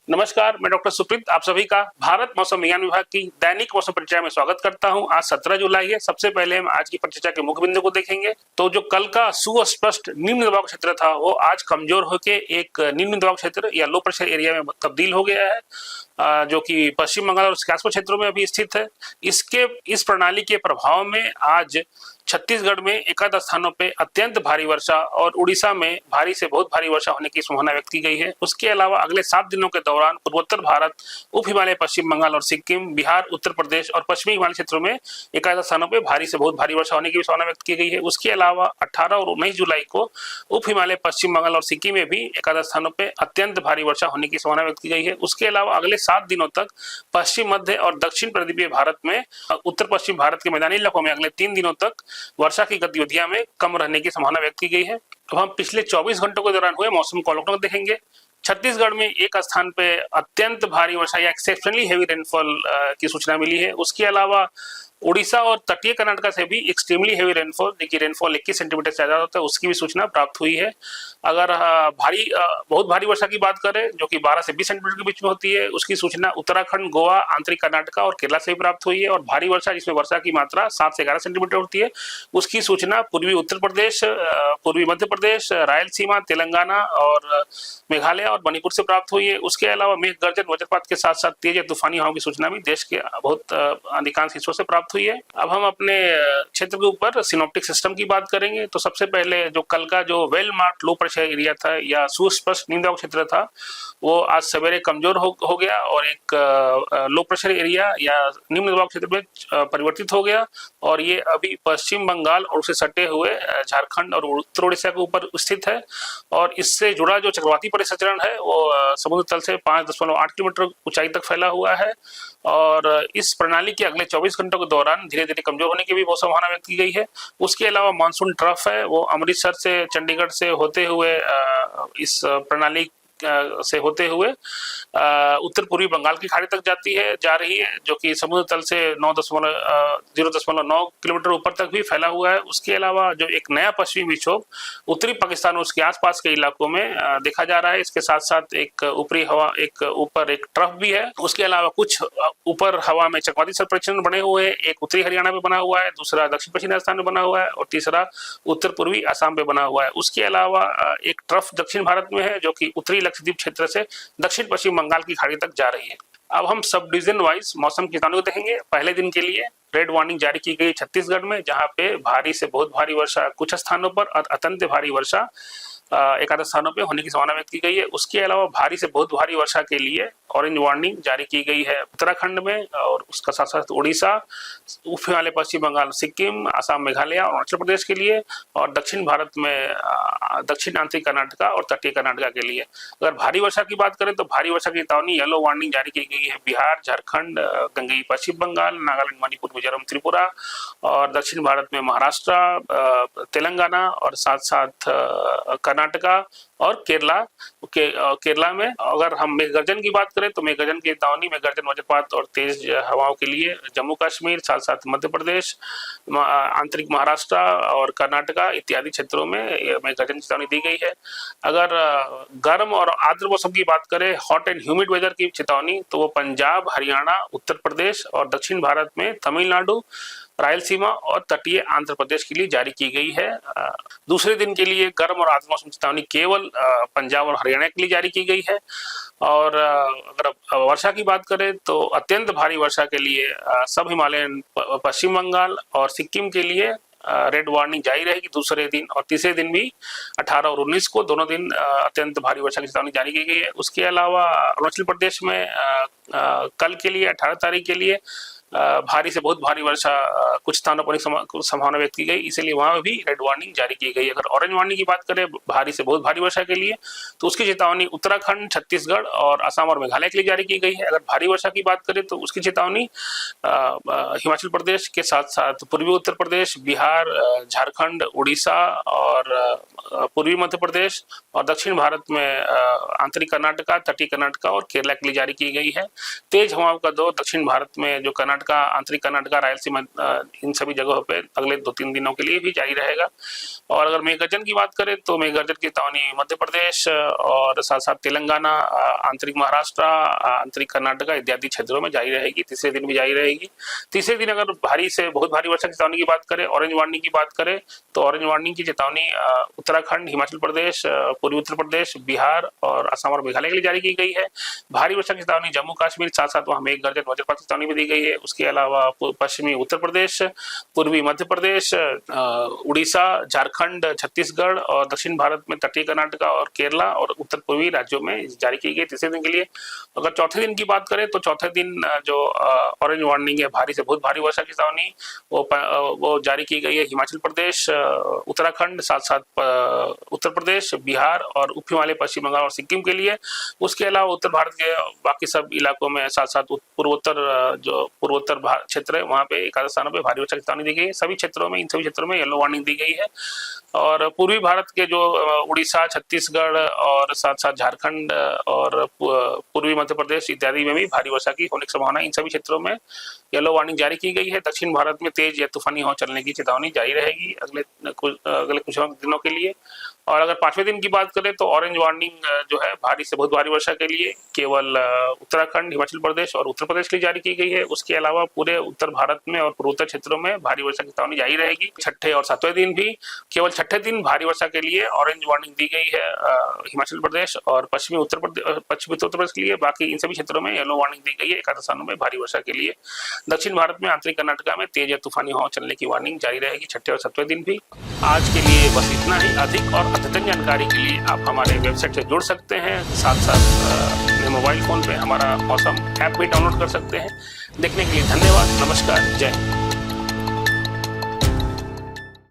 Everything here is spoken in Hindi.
नमस्कार, मैं डॉक्टर सुप्रीत आप सभी का भारत मौसम विज्ञान विभाग की दैनिक मौसम परिचय में स्वागत करता हूं। आज 17 जुलाई है। सबसे पहले हम आज की परिचर्चा के मुख्य बिंदु को देखेंगे। तो जो कल का सुस्पष्ट निम्न दबाव क्षेत्र था वो आज कमजोर होकर एक निम्न दबाव क्षेत्र या लो प्रेशर एरिया में तब्दील हो गया है, जो कि पश्चिम बंगाल और उसके आसपास क्षेत्रों में अभी स्थित है। इस प्रणाली के प्रभाव में आज छत्तीसगढ़ में एकाध स्थानों पे अत्यंत भारी वर्षा और उड़ीसा में भारी से बहुत भारी वर्षा होने की संभावना व्यक्त की गई है। उसके अलावा अगले 7 दिनों के दौरान पूर्वोत्तर भारत, उप हिमालय, पश्चिम बंगाल और सिक्किम, बिहार, उत्तर प्रदेश और पश्चिमी हिमालय क्षेत्रों में एकाध स्थानों पर भारी से बहुत भारी वर्षा होने की संभावना व्यक्त की गई है। उसके अलावा 18 और 19 जुलाई को उप हिमालय, पश्चिम बंगाल और सिक्किम में भी एकाध स्थानों पर अत्यंत भारी वर्षा होने की संभावना व्यक्त की गई है। उसके अलावा अगले 7 दिनों तक पश्चिम, मध्य और दक्षिण प्रदेशीय भारत में, उत्तर पश्चिम भारत के मैदानी इलाकों में अगले 3 दिनों तक वर्षा की गतिविधियां में कम रहने की संभावना व्यक्त की गई है। तो हम पिछले 24 घंटों के दौरान हुए मौसम को अवलोकन देखेंगे। छत्तीसगढ़ में एक स्थान पे अत्यंत भारी वर्षा या एक्सेप्शनली हेवी रेनफॉल की सूचना मिली है। उसके अलावा उड़ीसा और तटीय कर्नाटक से भी एक्सट्रीमली हेवी रेनफॉल, देखिए रेनफॉल 21 सेंटीमीटर से ज्यादा होता है, उसकी भी सूचना प्राप्त हुई है। अगर बहुत भारी वर्षा की बात करें जो कि 12 से 20 सेंटीमीटर के बीच में होती है, उसकी सूचना उत्तराखंड, गोवा, आंतरिक कर्नाटक और केरला से भी प्राप्त हुई है। और भारी वर्षा जिसमें वर्षा की मात्रा 7 से 11 सेंटीमीटर होती है, उसकी सूचना पूर्वी उत्तर प्रदेश, पूर्वी मध्य प्रदेश, रायलसीमा, तेलंगाना और मेघालय और मणिपुर से प्राप्त हुई है। उसके अलावा मेघ गर्जन, वज्रपात के साथ साथ तेज या तूफानी हवाओं की सूचना भी देश के बहुत अधिकांश हिस्सों से प्राप्त हुई है। अब हम अपने क्षेत्र के ऊपर सिनोप्टिक सिस्टम की बात करेंगे। तो सबसे पहले जो कल का जो well marked low pressure area था या सुस्पष्ट निम्न दबाव क्षेत्र था, वो आज सवेरे कमजोर हो गया और एक लो प्रेशर एरिया या निम्न दबाव क्षेत्र में परिवर्तित हो गया। और ये अभी पश्चिम बंगाल और उसे सटे हुए झारखंड और उत्तर उड़ीसा के ऊपर स्थित है। और इससे जुड़ा जो चक्रवाती परिसंचरण है वो समुद्र तल से 5.8 किलोमीटर ऊंचाई तक फैला हुआ है। और इस प्रणाली के अगले 24 घंटों के दौरान धीरे धीरे कमजोर होने की भी बहुत संभावना व्यक्त की गई है। उसके अलावा मानसून ट्रफ है, वो अमृतसर से, चंडीगढ़ से होते हुए इस प्रणाली से होते हुए उत्तर पूर्वी बंगाल की खाड़ी तक जा रही है, जो कि समुद्र तल से 0.9 किलोमीटर ऊपर तक भी फैला हुआ है। उसके अलावा जो एक नया पश्चिमी विक्षोभ उत्तरी पाकिस्तान और उसके आसपास के इलाकों में देखा जा रहा है, इसके साथ साथ एक ऊपरी हवा, एक ऊपर एक ट्रफ भी है। उसके अलावा कुछ ऊपर हवा में चक्रवाती सर्वेक्षण बने हुए हैं, एक उत्तरी हरियाणा में बना हुआ है, दूसरा दक्षिण पश्चिमी राजस्थान में बना हुआ है और तीसरा उत्तर पूर्वी असम में बना हुआ है। उसके अलावा एक ट्रफ दक्षिण भारत में है जो कि उत्तरी लक्षद्वीप क्षेत्र से दक्षिण पश्चिम बंगाल की खाड़ी तक जा रही है। अब हम सब डिवीजन वाइज मौसम की चेतावनी को देखेंगे। पहले दिन के लिए रेड वार्निंग जारी की गई छत्तीसगढ़ में, जहां पे भारी से बहुत भारी वर्षा कुछ स्थानों पर और अत्यंत भारी वर्षा एकाध स्थानों पे होने की संभावना व्यक्त की गई है। उसके अलावा भारी से बहुत भारी वर्षा के लिए ऑरेंज वार्निंग जारी की गई है उत्तराखंड में और उसका साथ साथ उड़ीसा, उप हिमालय, पश्चिम बंगाल, सिक्किम, असम, मेघालय और अरुणाचल प्रदेश के लिए, और दक्षिण भारत में दक्षिण आंतरिक कर्नाटक और तटीय कर्नाटक के लिए। अगर भारी वर्षा की बात करें तो भारी वर्षा की चेतावनी येलो वार्निंग जारी की गई है बिहार, झारखंड, गंगई पश्चिम बंगाल, नागालैंड, मणिपुर, मिजोरम, त्रिपुरा और दक्षिण भारत में महाराष्ट्र, तेलंगाना और साथ साथ कर्नाटका और केरला में। अगर हम मेघगर्जन की बात करें तो मेघगर्जन की चेतावनी, मेघगर्जन, वज्रपात और तेज हवाओं के लिए जम्मू कश्मीर, साथ साथ मध्य प्रदेश, आंतरिक महाराष्ट्र और कर्नाटका इत्यादि क्षेत्रों में मेघगर्जन चेतावनी दी गई है। अगर गर्म और आर्द्र मौसम की बात करें, हॉट एंड ह्यूमिड वेदर की चेतावनी, तो वो पंजाब, हरियाणा, उत्तर प्रदेश और दक्षिण भारत में तमिलनाडु, रायलसीमा और तटीय आंध्र प्रदेश के लिए जारी की गई है। दूसरे दिन के लिए गर्म और आर्द्र मौसम चेतावनी केवल पंजाब और हरियाणा के लिए जारी की गई है। और अगर वर्षा की बात करें तो अत्यंत भारी वर्षा के लिए सब हिमालयन, पश्चिम बंगाल और सिक्किम के लिए रेड वार्निंग जारी रहेगी दूसरे दिन, और तीसरे दिन भी 18 और 19 को दोनों दिन अत्यंत भारी वर्षा की चेतावनी जारी की गई है। उसके अलावा अरुणाचल प्रदेश में कल के लिए 18 तारीख के लिए भारी से बहुत भारी वर्षा कुछ स्थानों पर संभावना व्यक्त की गई, इसलिए वहां भी रेड वार्निंग जारी की गई। अगर ऑरेंज वार्निंग की बात करें भारी से बहुत भारी वर्षा के लिए, तो उसकी चेतावनी उत्तराखंड, छत्तीसगढ़ और असम और मेघालय के लिए जारी की गई है। अगर भारी वर्षा की बात करें तो उसकी चेतावनी हिमाचल प्रदेश के साथ साथ पूर्वी उत्तर प्रदेश, बिहार, झारखंड, उड़ीसा और पूर्वी मध्य प्रदेश और दक्षिण भारत में आंतरिक कर्नाटका, तटीय कर्नाटका और केरला के लिए जारी की गई है। तेज हवाओं का दौर दक्षिण भारत में जो कर्नाटका, आंतरिक कर्नाटका, रायलसीमा, इन सभी जगहों पे अगले 2-3 दिनों के लिए भी जारी रहेगा। और अगर मेघगर्जन की बात करें तो मेघगर्जन की चेतावनी मध्य प्रदेश और साथ साथ तेलंगाना, आंतरिक महाराष्ट्र, आंतरिक कर्नाटका इत्यादि क्षेत्रों में जारी रहेगी। तीसरे दिन भी जारी रहेगी। तीसरे दिन अगर भारी से बहुत भारी वर्षा की चेतावनी की बात करें, ऑरेंज वार्निंग की बात करें, तो ऑरेंज वार्निंग की चेतावनी उत्तराखंड, हिमाचल प्रदेश, पूर्वी उत्तर प्रदेश, बिहार और असम और मेघालय के लिए जारी की गई है। भारी वर्षा की चेतावनी जम्मू कश्मीर, साथ साथ वहां मेघगर्जन, वज्रपात की चेतावनी भी दी गई है। उसके अलावा पश्चिमी उत्तर प्रदेश, पूर्वी मध्य प्रदेश, उड़ीसा, झारखंड, छत्तीसगढ़ और दक्षिण भारत में तटीय कर्नाटका और केरला और उत्तर पूर्वी राज्यों में जारी की गई तीसरे दिन के लिए। अगर चौथे दिन की बात करें तो चौथे दिन जो ऑरेंज वार्निंग है, भारी से बहुत भारी वर्षा की चेतावनी, वो जारी की गई है हिमाचल प्रदेश, उत्तराखंड, साथ साथ उत्तर प्रदेश, बिहार और उप हिमालय, पश्चिम बंगाल और सिक्किम के लिए। उसके अलावा उत्तर भारत के बाकी सब इलाकों में, साथ साथ पूर्वोत्तर क्षेत्र है, वहाँ पे एकाध स्थानों पे भारी वर्षा की चेतावनी दी गई है। सभी क्षेत्रों में, इन सभी क्षेत्रों में येलो वार्निंग दी गई है। और पूर्वी भारत के जो उड़ीसा, छत्तीसगढ़ और साथ साथ झारखंड और पूर्वी मध्य प्रदेश इत्यादि में भी भारी वर्षा की होने की संभावना, इन सभी क्षेत्रों में येलो वार्निंग जारी की गई है। दक्षिण भारत में तेज या तूफानी हवा चलने की चेतावनी जारी रहेगी अगले कुछ दिनों के लिए। और अगर पांचवें दिन की बात करें तो ऑरेंज वार्निंग जो है भारी से बहुत भारी वर्षा के लिए केवल उत्तराखंड, हिमाचल प्रदेश और उत्तर प्रदेश के लिए जारी की गई है। उसके अलावा पूरे उत्तर भारत में और पूर्वोत्तर क्षेत्रों में भारी वर्षा की चेतावनी जारी रहेगी। छठे और सातवें दिन भी, केवल छठे दिन भारी वर्षा के लिए ऑरेंज वार्निंग दी गई है हिमाचल प्रदेश और पश्चिमी उत्तर प्रदेश के लिए। बाकी इन सभी क्षेत्रों में येलो वार्निंग दी गई है एकाध स्थानों में भारी वर्षा के लिए। दक्षिण भारत में आंतरिक कर्नाटका में तेज या तूफानी हवा चलने की वार्निंग जारी रहेगी छठे और सातवें दिन भी। आज के लिए बस इतना ही। अधिक और अद्यतन जानकारी के लिए आप हमारे वेबसाइट से जुड़ सकते हैं। साथ साथ अपने मोबाइल फोन पे हमारा मौसम ऐप भी डाउनलोड कर सकते हैं। देखने के लिए धन्यवाद। नमस्कार। जय हिंद।